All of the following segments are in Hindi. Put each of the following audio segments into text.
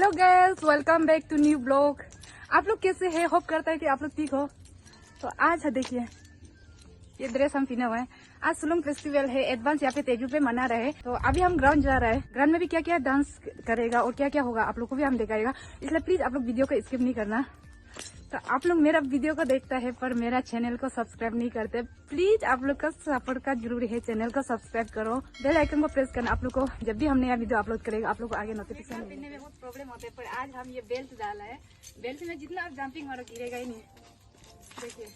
Hello guys, welcome back to new blog. आप लोग कैसे हैं? होप करता है कि आप लोग ठीक हो। तो आज देखिए ये ड्रेस हम पहने हुए हैं। आज सुलुंग फेस्टिवल है, एडवांस यहाँ पे तेजू पे मना रहे हैं। तो अभी हम ग्राउंड जा रहे हैं। ग्राउंड में भी क्या क्या डांस करेगा और क्या क्या होगा आप लोग को भी हम दिखाएगा, इसलिए प्लीज आप लोग वीडियो को स्किप नहीं करना। तो आप लोग मेरा वीडियो को देखता है पर मेरा चैनल को सब्सक्राइब नहीं करते, प्लीज आप लोग का सपोर्ट का जरूरी है। चैनल को सब्सक्राइब करो, बेल आइकन को प्रेस करना। आप लोग को जब भी हम नया वीडियो अपलोड करेगा आप लोग को आगे नोटिफिकेशन मिलने में बहुत प्रॉब्लम होते हैं, पर आज हम ये बेल्ट डाला है। बेल्ट में जितना आप जंपिंग मारो गिरेगा ही नहीं। देखिए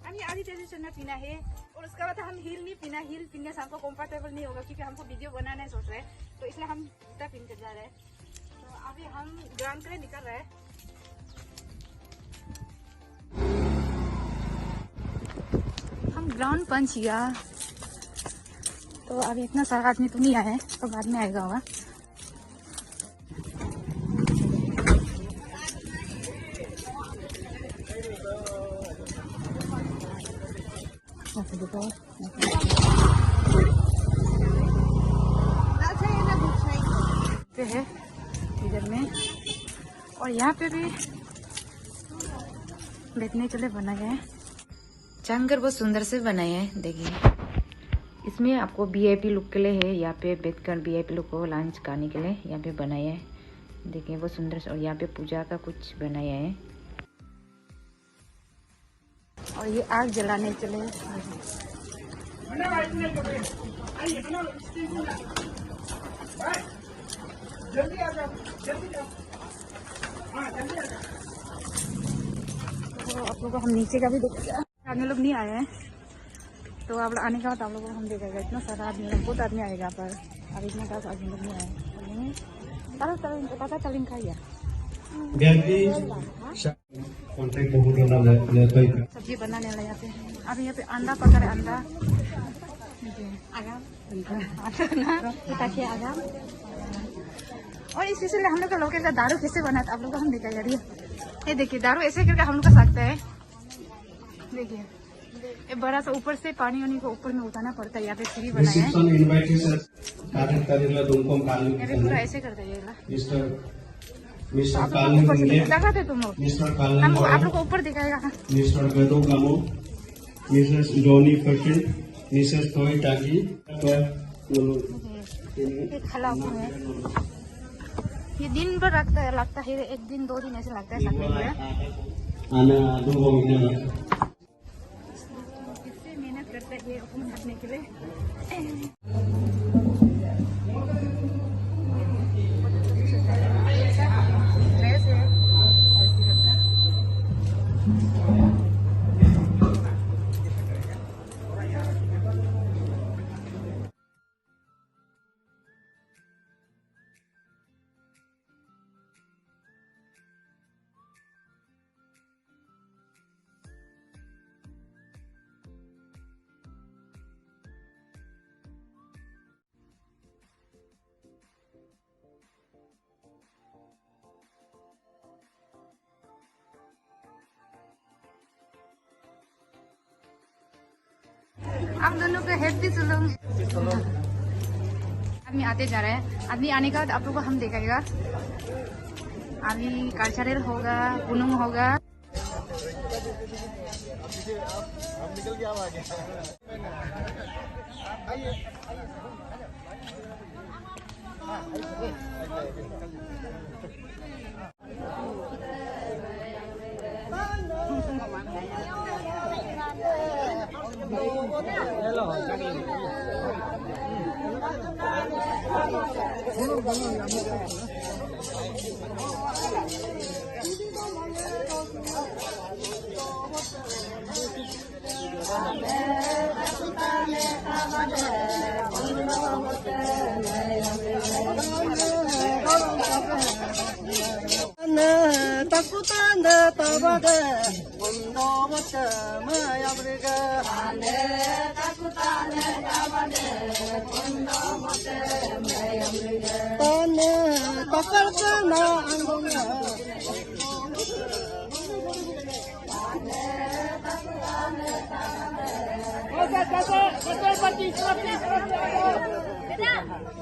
हम ये आधी तेजी चलना पीना है और उसके बाद हम हील नहीं पीना। हील पीने से हमको कंफर्टेबल नहीं होगा क्योंकि हमको वीडियो बनाना है सोच रहे हैं, तो इसलिए हम जूता पहन कर जा रहे हैं। तो अभी हम ग्राउंड के लिए निकल रहे हैं। हम ग्राउंड पहुंच गया। तो अभी इतना सारा आदमी तो नहीं आया है, तो बाद में आएगा होगा। है इधर में और यहाँ पे भी बैठने के लिए बनाया है। जानकर बहुत सुंदर से बनाए हैं। देखिए इसमें आपको वीआईपी लुक के लिए है, यहाँ पे बैठकर वीआईपी लुक को लंच करने के लिए यहाँ पे बनाया है। देखिए बहुत सुंदर से, और यहाँ पे पूजा का कुछ बनाया है। और ये आग जलाने चले। जल्दी आ जाओ, जल्दी आओ। तो आप लोगों को हम नीचे का भी देखेगा। आदमी लोग नहीं आए हैं, तो आप आने का बाद आप लोगों को हम देखेगा। इतना सारा आदमी, बहुत आदमी आएगा, पर अब इतना खास आदमी लोग नहीं आए। पता तलिंग का सब्जी बनाने वाला यहाँ पे। अभी यहाँ पे अंडा पका रहे। अंडा आगा और इसी से हम लोग का लोकल का दारू कैसे बना था आप लोग को हम दिखाएगा। ये देखिए दारू ऐसे करके हम लोग का सकते हैं। देखिए ये बड़ा सा ऊपर से पानी वानी को ऊपर में उठाना पड़ता है। यहाँ पे सीढ़ी बनाया है, पूरा ऐसे कर देगा। तुम लोग हम आप लोग को ऊपर दिखाएगा। ये दिन भर लगता है, एक दिन दो दिन ऐसे लगता है सकने में। कितने मेहनत करते हैं हुकुम हटने के लिए। आप दोनों को हैप्पी सुलुंग। आदमी आते जा रहे हैं। आदमी आने का आप लोगों को हम दिखाएगा। अभी कल्चरल होगा, पुनुंग होगा।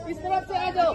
इस तरफ से आ जाओ।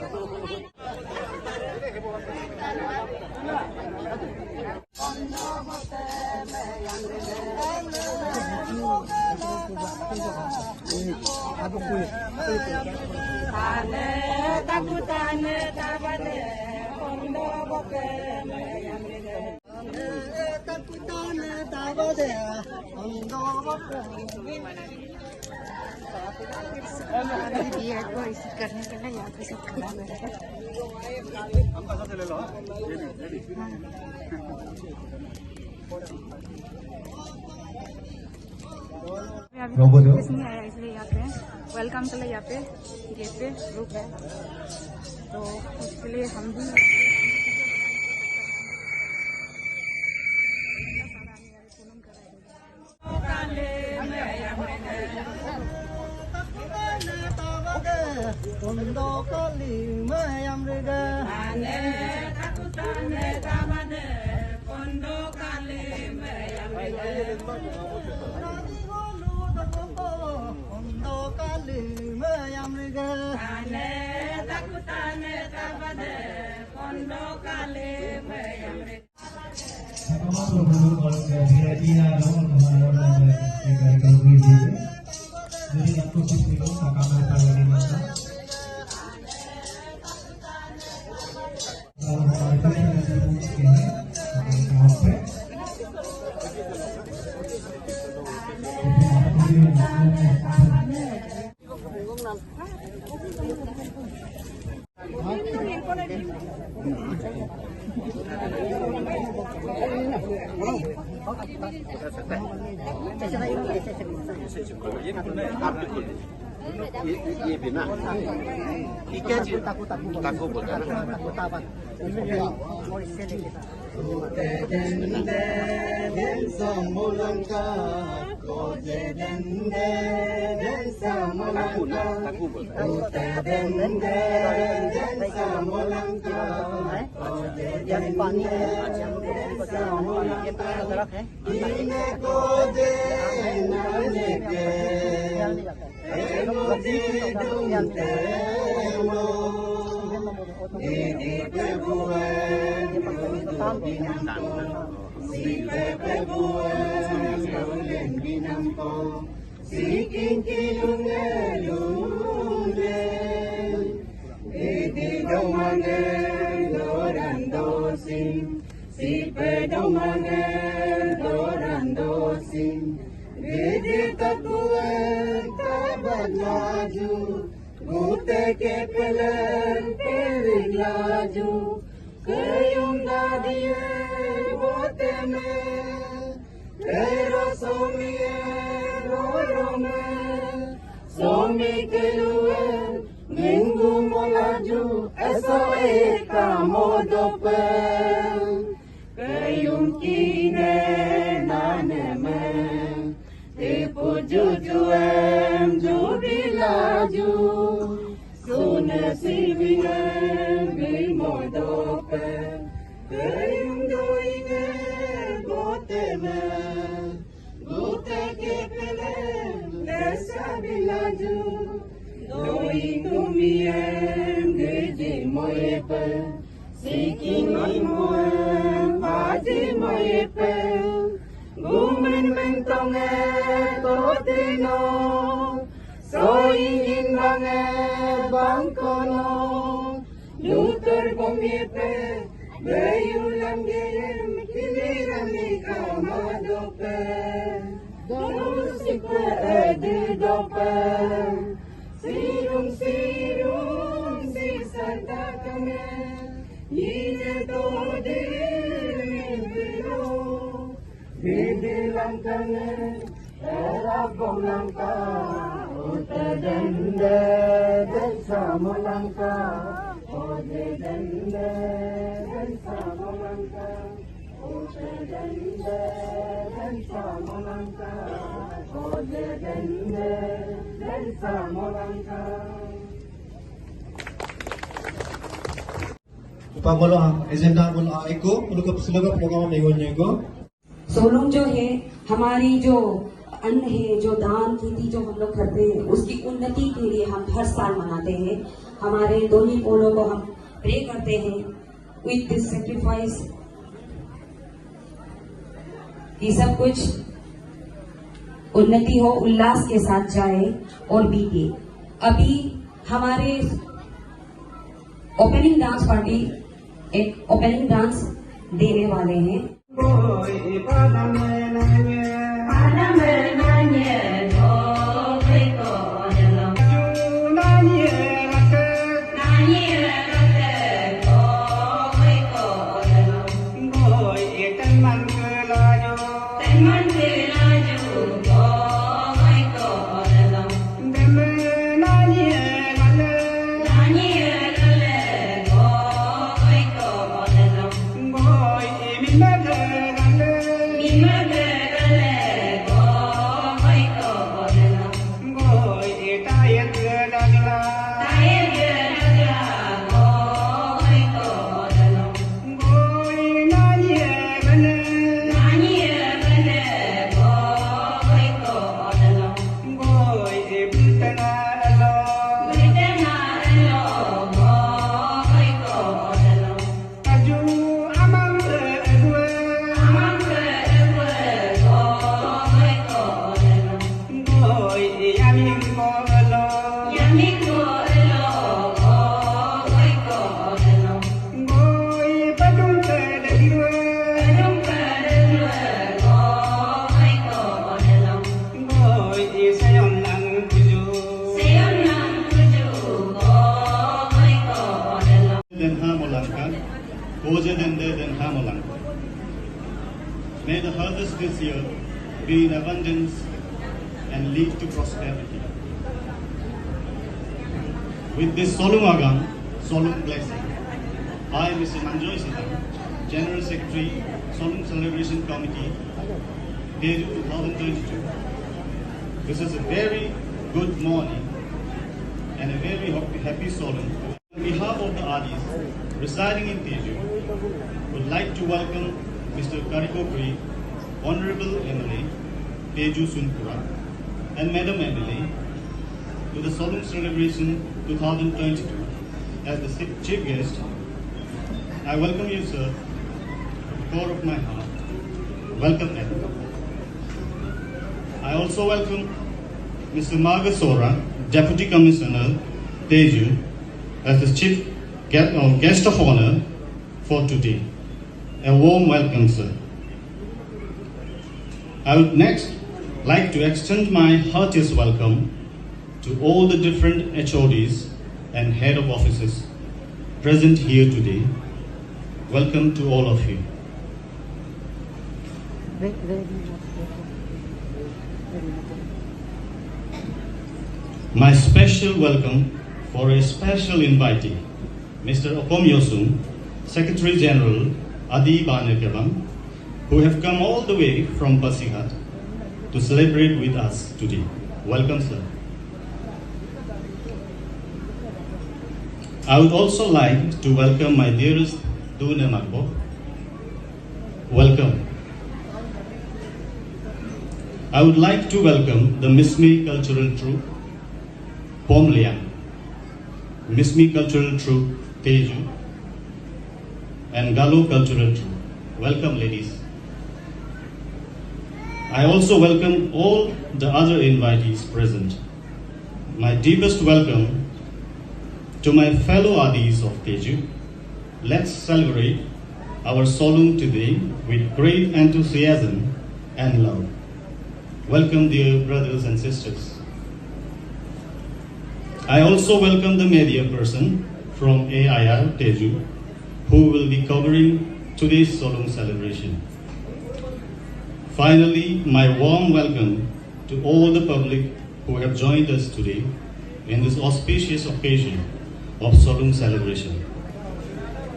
बियर को रिसीव करने के लिए यहाँ पे सब खड़ा हुआ है। अभी किसी नहीं आया इसलिए यहाँ पे वेलकम के लिए यहाँ पे गेट पे ग्रुप है, तो उसके लिए हम भी ये बिना क्या चीज ताको बोलता है Gute ke pelan periglaju kayunda dia boteme kero somie rorome somi kelue minggu molaju eso ekamodope kayum kine naneme tipu jujuem jubilaju Sune sivine bimodope Kayum doine boteme Gute kepele lesa bilaju Doi kumiem gidi moyepe Siking imoem haji moyepe Gumen mentonge totino Soingin bange bangkono Nutur bomiepe Beyulam geyem kilirami kamadope Dosikwe edidope Sirum si sardakame Yine dodir bilo Bidilang kane Erabong langka Utadende Densa mulangka Odedende Densa mulangka Utadende Densa mulangka Odedende Densa mulangka Pangolo agenda बोल आएको पुलुका प्रोग्राम मेगोन्ने को सोलुंग जो है हमारी जो अन्न है, जो दान खेती जो हम लोग करते हैं उसकी उन्नति के लिए हम हर साल मनाते हैं। हमारे दोनों पोलों को हम प्रे करते हैं with this sacrifice कि सब कुछ उन्नति हो, उल्लास के साथ जाए और बीते। अभी हमारे ओपनिंग डांस पार्टी एक ओपनिंग डांस देने वाले हैं। May the harvest this year be in abundance and lead to prosperity. With this solemn blessing, I, Mr. Manjoy Siddham, General Secretary, Solemn Celebration Committee, Teju 2022. This is a very good morning and a very happy solemn. On behalf of the Adis residing in Teju, would like to welcome Mr. Karikokri, Honorable MLA, Teju Sunpura, and Madam MLA to the Solemn Celebration 2022. As the chief guest, I welcome you, sir, from the core of my heart. Welcome, madam. I also welcome Mr. Margasora, Deputy Commissioner, Teju, as the chief guest of honor for today. A warm welcome, sir. I would next like to extend my heartiest welcome to all the different HODs and head of offices present here today. Welcome to all of you. My special welcome for a special invitee, Mr. Opom Yosung, Secretary General Adi Banekabam, who have come all the way from Pasighat to celebrate with us today. Welcome, sir. I would also like to welcome my dearest Dune Magbo. Welcome. I would like to welcome the Mismi Cultural Troupe, Pom Liang, Mismi Cultural Troupe, Teju, and Galo Cultural Troupe. Welcome, ladies. I also welcome all the other invitees present. My deepest welcome to my fellow Adis of Teju. Let's celebrate our Solung today with great enthusiasm and love. Welcome, dear brothers and sisters. I also welcome the media person from AIR Teju, who will be covering today's Solung celebration. Finally, my warm welcome to all the public who have joined us today in this auspicious occasion of Solung celebration.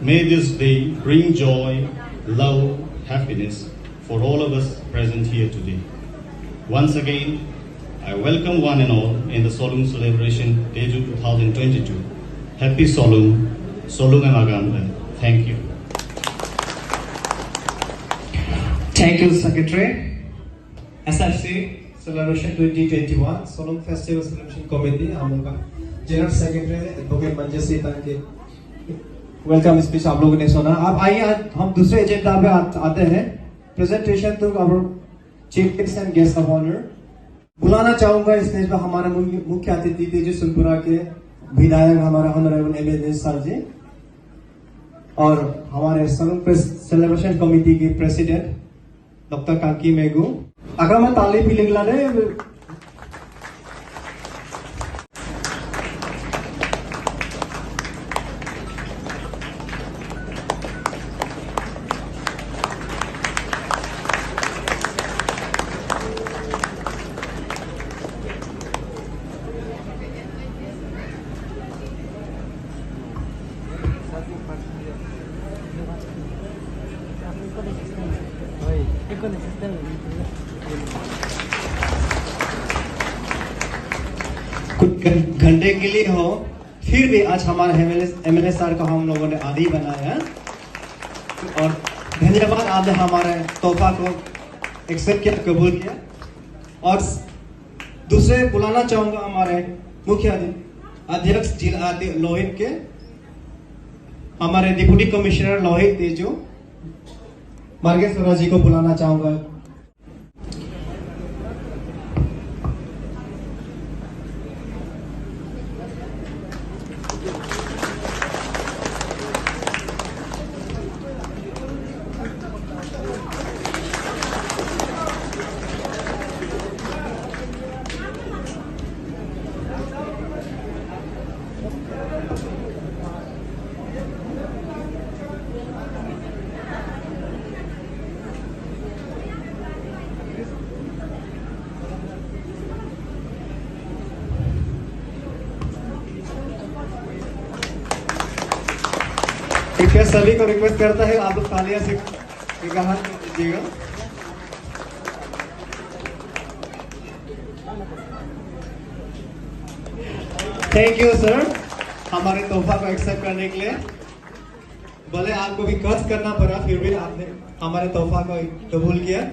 May this day bring joy, love, happiness for all of us present here today. Once again, I welcome one and all in the Solung celebration Teju 2022. Happy Solung, Solung Amagam. Thank you. Thank you, Secretary. SFC Celebration 2021 Solung Festival Celebration Committee, General Secretary Advocate Manjasi Tanke welcome speech आप लोगों ने सुना। अब आइए आज हम दूसरे एजेंडा पे आते हैं, presentation to our chief guest and guest of honour. बुलाना चाहूंगा स्टेज पर हमारे मुख्य अतिथि तेजू सुनपुरा के विधायक हमारे ऑनरेबल एम सर जी, और हमारे सोलुंग सेलिब्रेशन कमेटी के प्रेसिडेंट डॉक्टर कांकी मेगू। अगर मैं ताली भी लिखला रहे कुछ घंटे के लिए हो, फिर भी आज हमारे एमएलए सर को हम लोगों ने आदि बनाया और धन्यवाद, आपने हमारे तोहफा को एक्सेप्ट किया, कबूल किया। और दूसरे बुलाना चाहूंगा हमारे मुख्य अध्यक्ष जिला लोहित के, हमारे डिप्टी कमिश्नर लोहित तेजू मार्गेश्वरा जी को बुलाना चाहूंगा। मैं सभी को रिक्वेस्ट करता है, आप लोग तालियां से कहा दीजिएगा। थैंक यू सर, हमारे तोहफा को एक्सेप्ट करने के लिए। भले आपको भी कष्ट करना पड़ा, फिर भी आपने हमारे तोहफा को कबूल किया।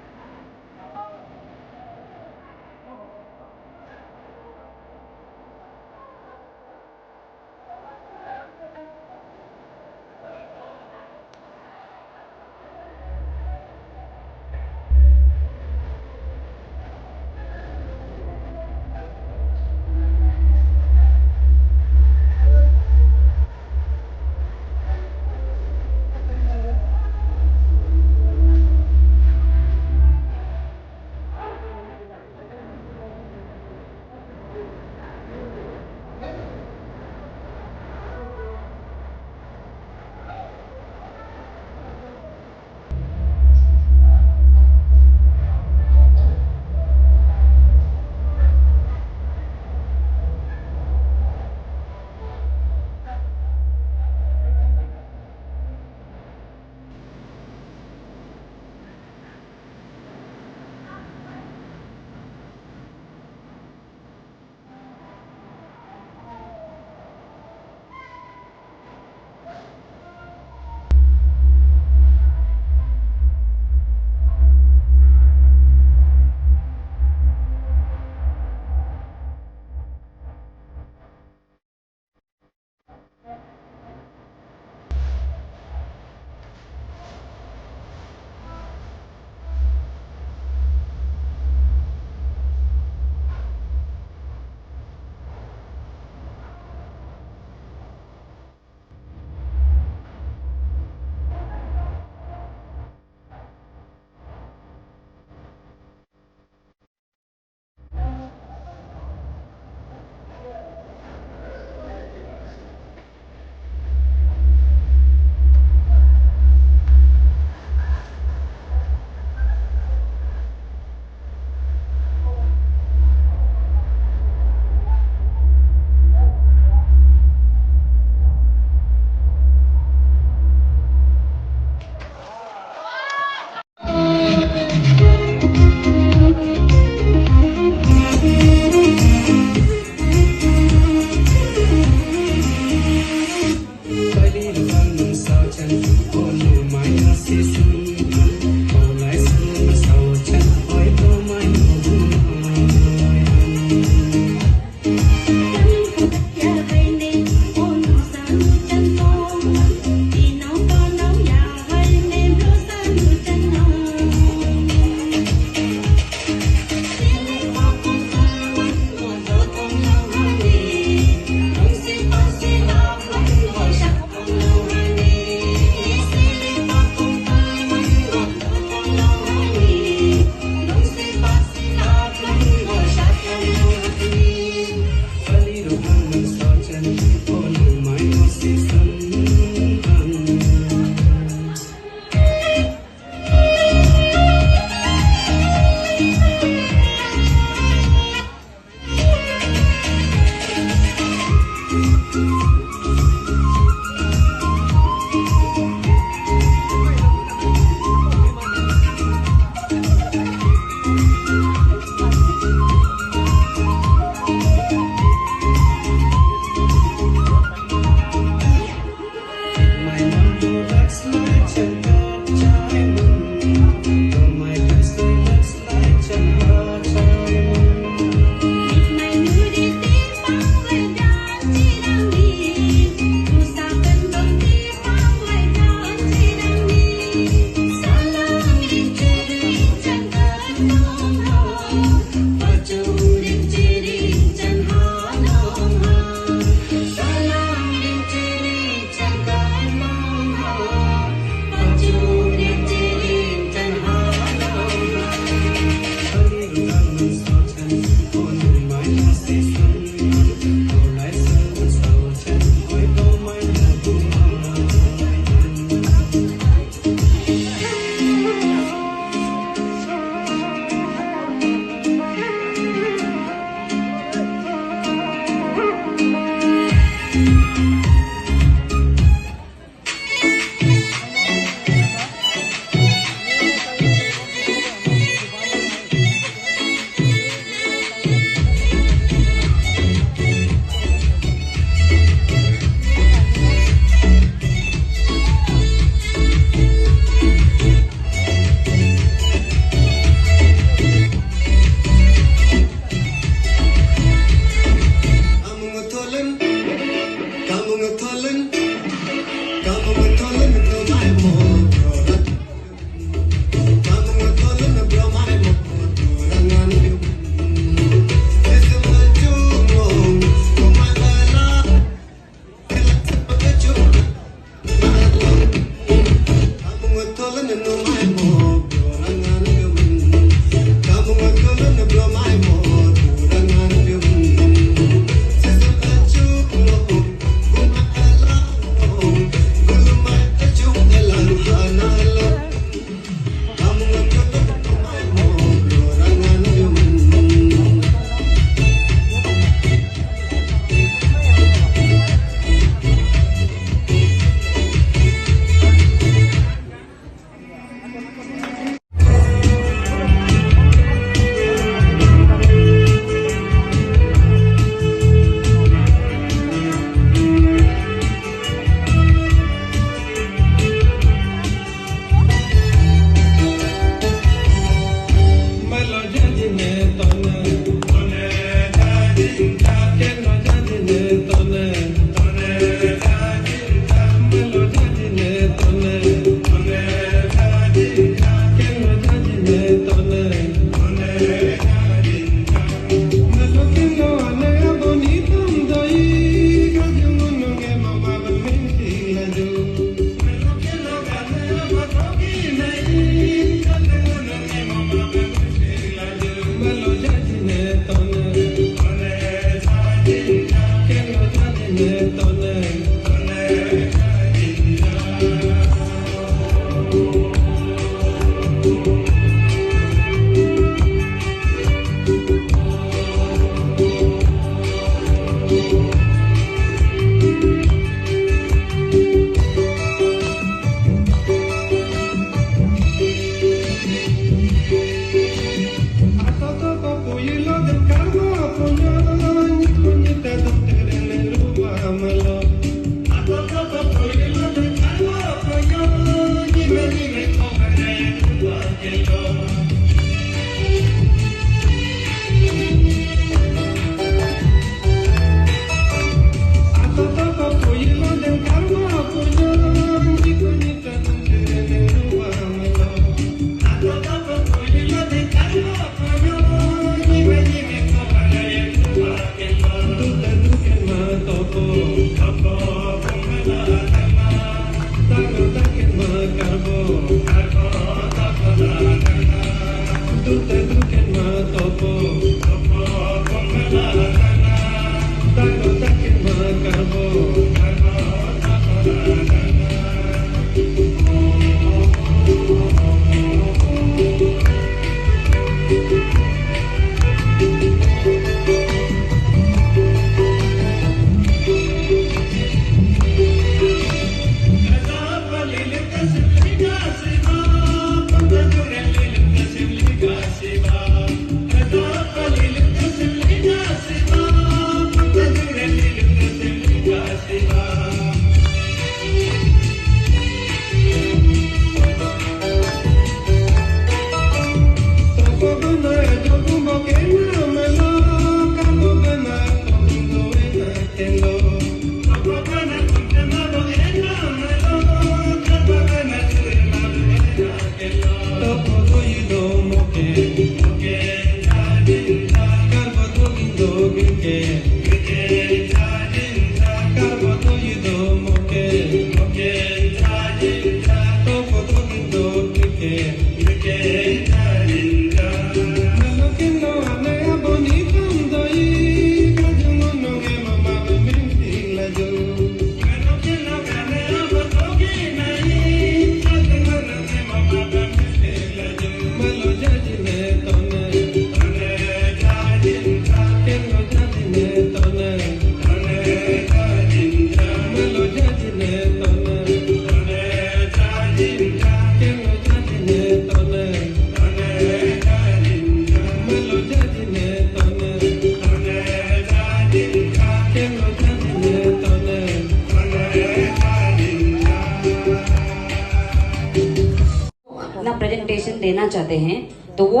प्रेजेंटेशन देना चाहते हैं तो वो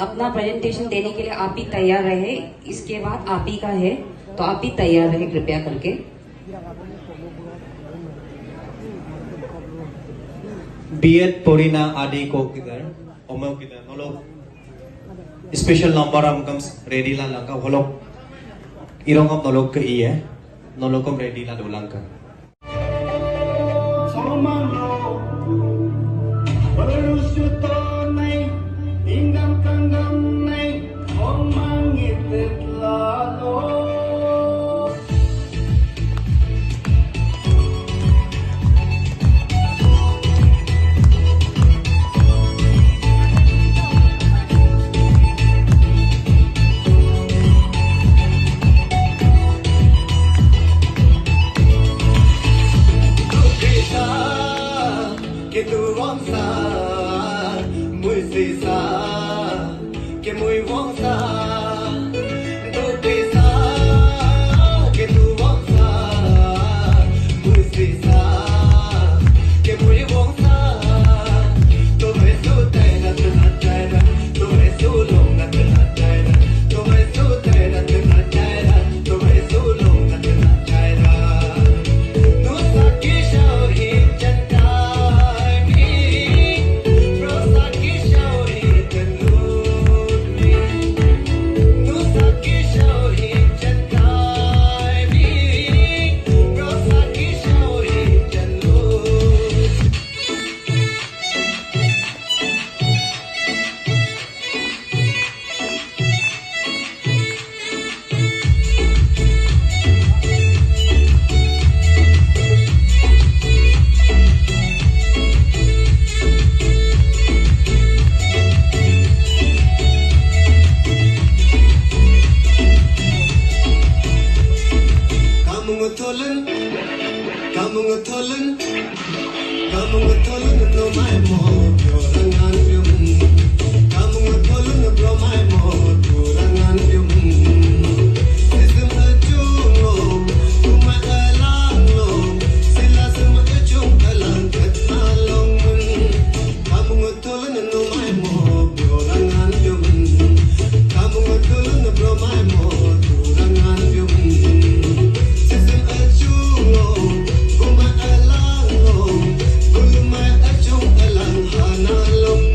अपना प्रेजेंटेशन देने के लिए आप भी तैयार रहे। इसके बाद आप ही का है तो आप भी तैयार रहे कृपया करके। बीएड पोरिना आदि को किधर ओमो किधर नो लोग स्पेशल नंबर हम कम रेडी ला लंका वो लोग इरों कम नो लोग के है नो लोग कम रेडी ला दो Lanka que tu vong sa mui si sa que mui vong sa tu ti sa que tu vong sa mui si sa que mui vong sa tu me su te na tu na te na tu me su long na tu na te na tu me su te na tu na te na tu me su long na tu na te na nu sa ki shao hi chan no my mo rangan yum kamu tolun bro my mo rangan yum ism ajulo tuma alalo silasm ajung alang katalong kamu tolun no my mo rangan yum kamu tolun bro my mo rangan yum ism ajulo tuma alalo kulma ajung alang hanalong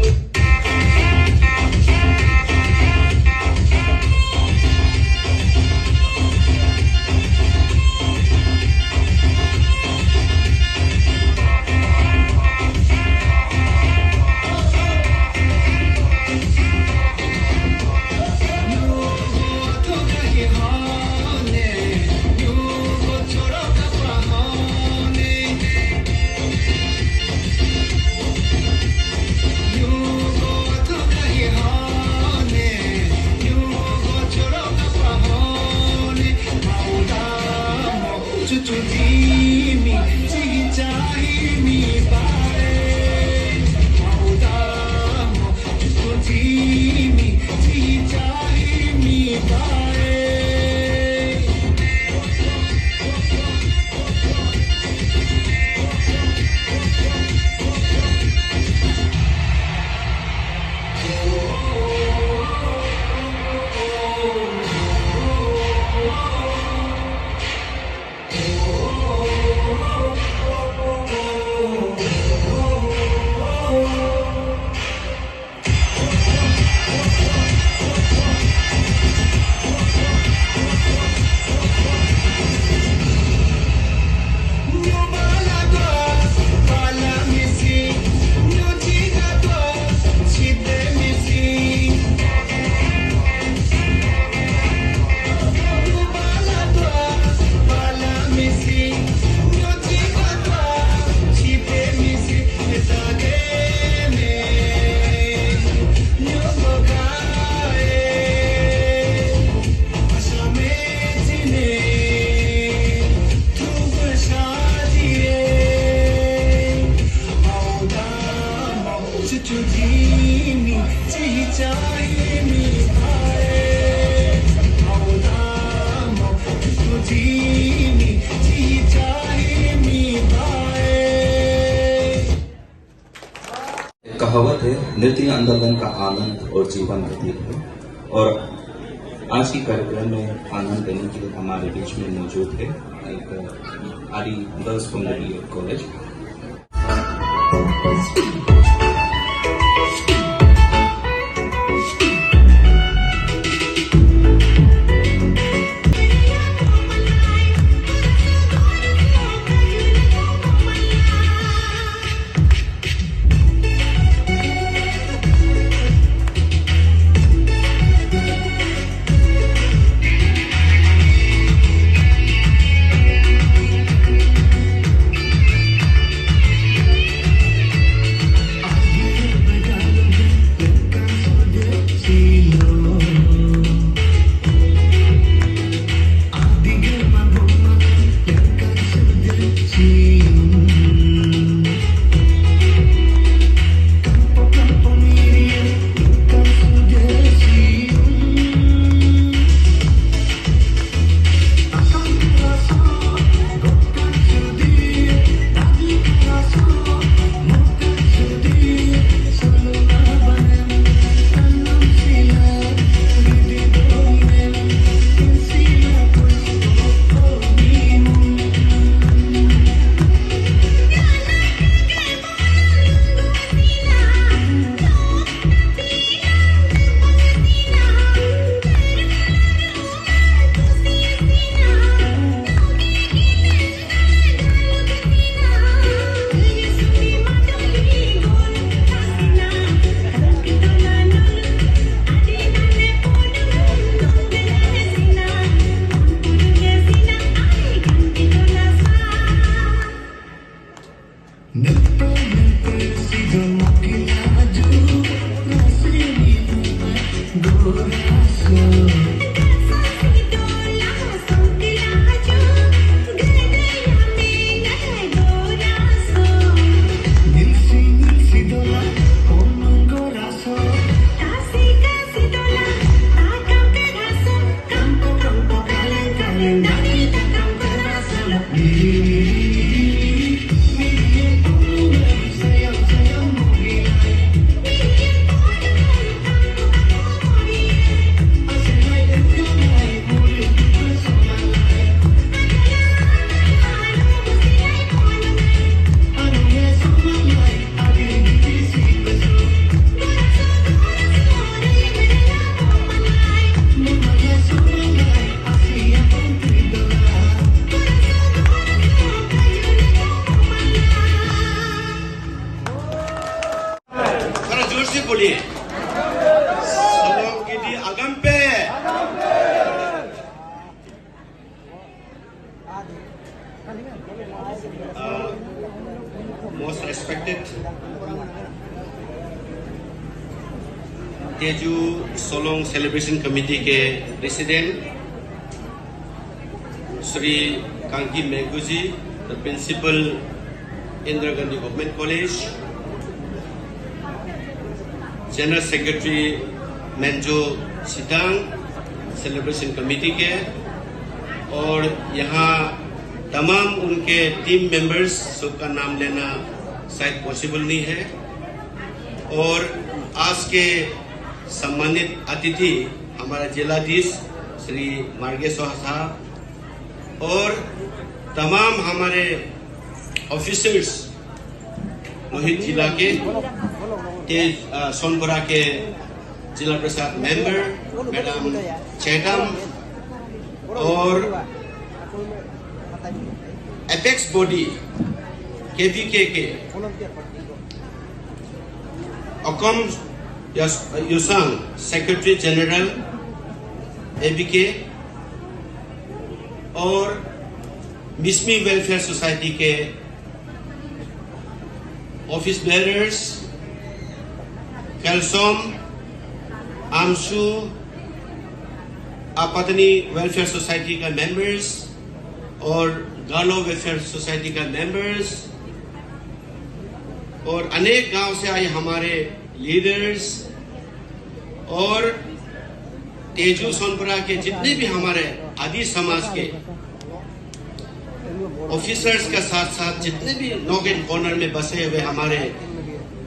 अर्थ है नृत्य आंदोलन का आनंद और जीवन प्रतीक है। और आज की कार्यक्रम में आनंद लेने के लिए हमारे बीच में मौजूद है एक आदि girls from the BEd college. बोलिए सलोम गिदी अगम पे। Most respected Tezu Solung celebration committee के president Shri Kanki Meghuji, the principal Indira Gandhi government college, general secretary Menjo Sitang celebration committee के, और यहाँ तमाम उनके टीम मेंबर्स सबका नाम लेना शायद पॉसिबल नहीं है। और आज के सम्मानित अतिथि हमारा जिलाधीश श्री मार्गेश्वर साहब और तमाम हमारे ऑफिसर्स लोहित जिला के, सोनपुरा के जिला प्रशासन मेंबर मैडम चेटम और एपेक्स बॉडी KVK के अकम युसांग सेक्रेटरी जनरल ABK और मिसमी वेलफेयर सोसाइटी के ऑफिस बेयरर्स, कैल्सोम, आमसू, आपातनी वेलफेयर सोसाइटी का मेंबर्स और गालो वेलफेयर सोसाइटी का मेंबर्स और अनेक गांव से आए हमारे लीडर्स और तेजू सोनपुरा के जितने भी हमारे आदि समाज के ऑफिसर्स के साथ साथ जितने भी नॉक एंड कॉर्नर में बसे हुए हमारे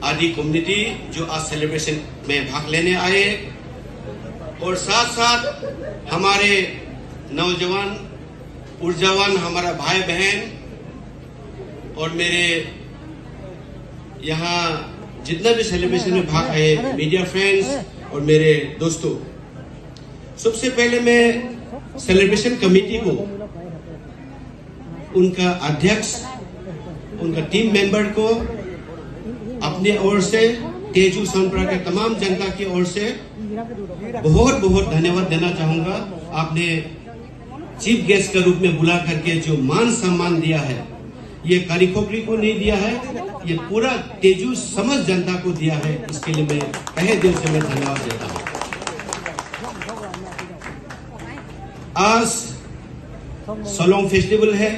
आदि कम्युनिटी जो आज सेलिब्रेशन में भाग लेने आए, और साथ साथ हमारे नौजवान ऊर्जावान हमारा भाई बहन और मेरे यहाँ जितना भी सेलिब्रेशन में भाग आए मीडिया फ्रेंड्स और मेरे दोस्तों, सबसे पहले मैं सेलिब्रेशन कमेटी को, उनका अध्यक्ष, उनका टीम मेंबर को अपने ओर से, तेजू सोनपुरा के तमाम जनता की ओर से बहुत बहुत धन्यवाद देना चाहूंगा। आपने चीफ गेस्ट के रूप में बुला करके जो मान सम्मान दिया है, ये कारीखोखरी को नहीं दिया है, ये पूरा तेजू समझ जनता को दिया है। इसके लिए मैं तहे दिल से मैं धन्यवाद देता हूं। आज सोलोंग फेस्टिवल है।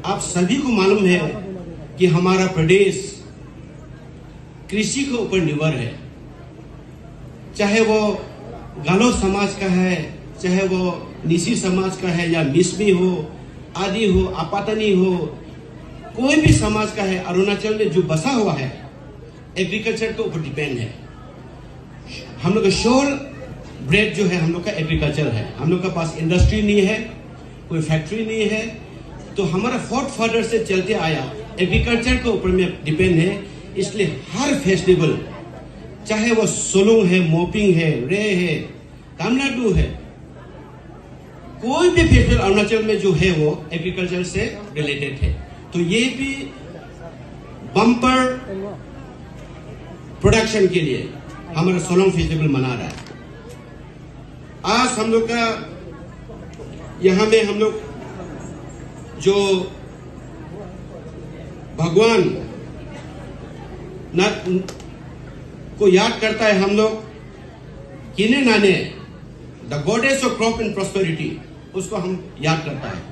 आप सभी को मालूम है कि हमारा प्रदेश कृषि के ऊपर निर्भर है, चाहे वो गालो समाज का है, चाहे वो निसी समाज का है, या मिसमी हो, आदि हो, आपातनी हो, कोई भी समाज का है। अरुणाचल में जो बसा हुआ है एग्रीकल्चर के ऊपर डिपेंड है। हम लोग का शोल ब्रेड जो है हम लोग का एग्रीकल्चर है। हम लोग का पास इंडस्ट्री नहीं है, कोई फैक्ट्री नहीं है, तो हमारा फोर्थ फादर से चलते आया एग्रीकल्चर के ऊपर में डिपेंड है। इसलिए हर फेस्टिवल, चाहे वो सोलुंग है, मोपिंग है, रे है, तमिलनाडु है, कोई भी फेस्टिवल अरुणाचल में जो है वो एग्रीकल्चर से रिलेटेड है। तो ये भी बम्पर प्रोडक्शन के लिए हमारा सोलोंग फेस्टिवल मना रहा है। आज हम लोग का यहाँ में हम लोग जो भगवान को याद करता है, हम लोग किने नाने the goddess of crop and prosperity, उसको हम याद करता है।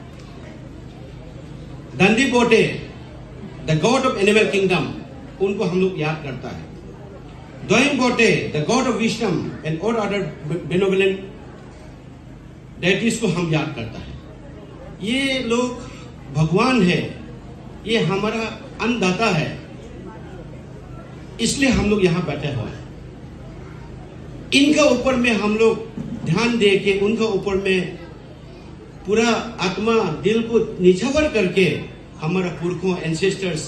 दंडी बोटे the God of animal kingdom, उनको हम लोग याद करता है। दोइंग बोटे the God of wisdom and all other benevolent deities को हम याद करता है। ये लोग भगवान है, ये हमारा अन्नदाता है, इसलिए हम लोग यहाँ बैठे हुए हैं। इनके ऊपर में हम लोग ध्यान दे के, उनके ऊपर में पूरा आत्मा दिल को निछावर करके हमारा पुरखों एंसेस्टर्स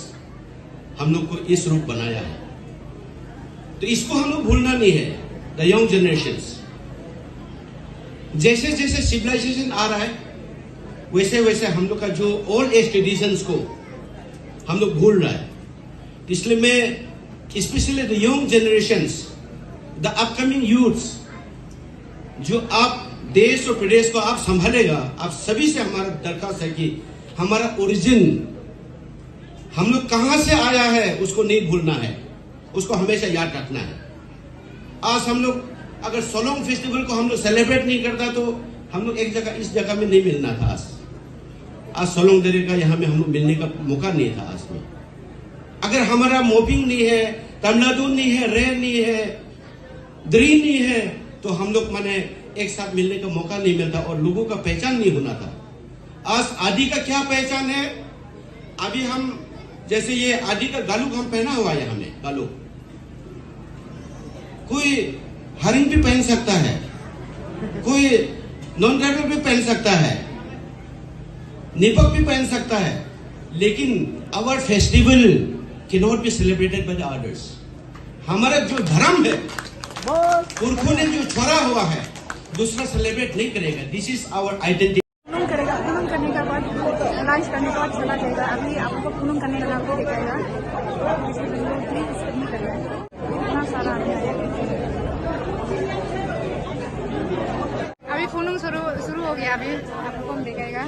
हम लोग को इस रूप बनाया है। तो इसको हम लोग भूलना नहीं है। द यंग जनरेशंस, जैसे जैसे सिविलाइजेशन आ रहा है वैसे वैसे हम लोग का जो ओल्ड एज ट्रेडिशंस को हम लोग भूल रहा है। इसलिए मैं specially the young generations, the upcoming youths, जो आप देश और प्रदेश को आप संभालेगा, आप सभी से हमारा दरखास्त है कि हमारा ओरिजिन, हम लोग कहां से आया है उसको नहीं भूलना है, उसको हमेशा याद रखना है। आज हम लोग अगर सोलोंग फेस्टिवल को हम लोग सेलिब्रेट नहीं करता तो हम लोग एक जगह इस जगह में नहीं मिलना था। आज सोलोंग दरे का यहाँ में हम लोग मिलने का मौका नहीं था। आज में अगर हमारा मोपिंग नहीं है, तमिलनाडु नहीं है, रे नहीं है, द्री नहीं है, तो हम लोग माने एक साथ मिलने का मौका नहीं मिलता और लोगों का पहचान नहीं होना था। आज आदि का क्या पहचान है? अभी हम जैसे ये आदि का गालुक हम पहना हुआ है, हमें गालुक कोई हरिंग भी पहन सकता है, कोई नॉन ट्राइबल भी पहन सकता है, निपक भी पहन सकता है, लेकिन our festival can not be celebrated by the others. हमारा जो धर्म है, पुरखों ने जो छोड़ा हुआ है, दूसरा सेलिब्रेट नहीं करेगा। This is our identity. पूनम करेगा, पूनम करने के बाद लंच करने के बाद चला जाएगा। अभी आपको पूनम करने का नाम भी दिखाएगा। प्लीज नहीं करेगा, इतना सारा आदमी आया। अभी पूनम शुरू हो गया, अभी आपको हम दिखाएगा।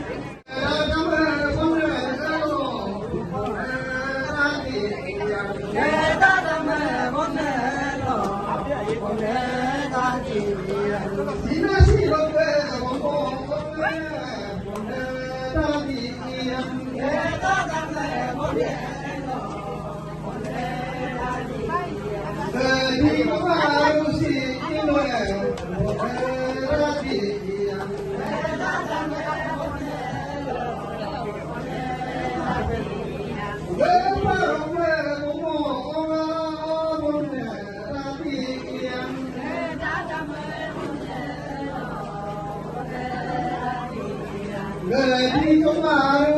người thi chúng ta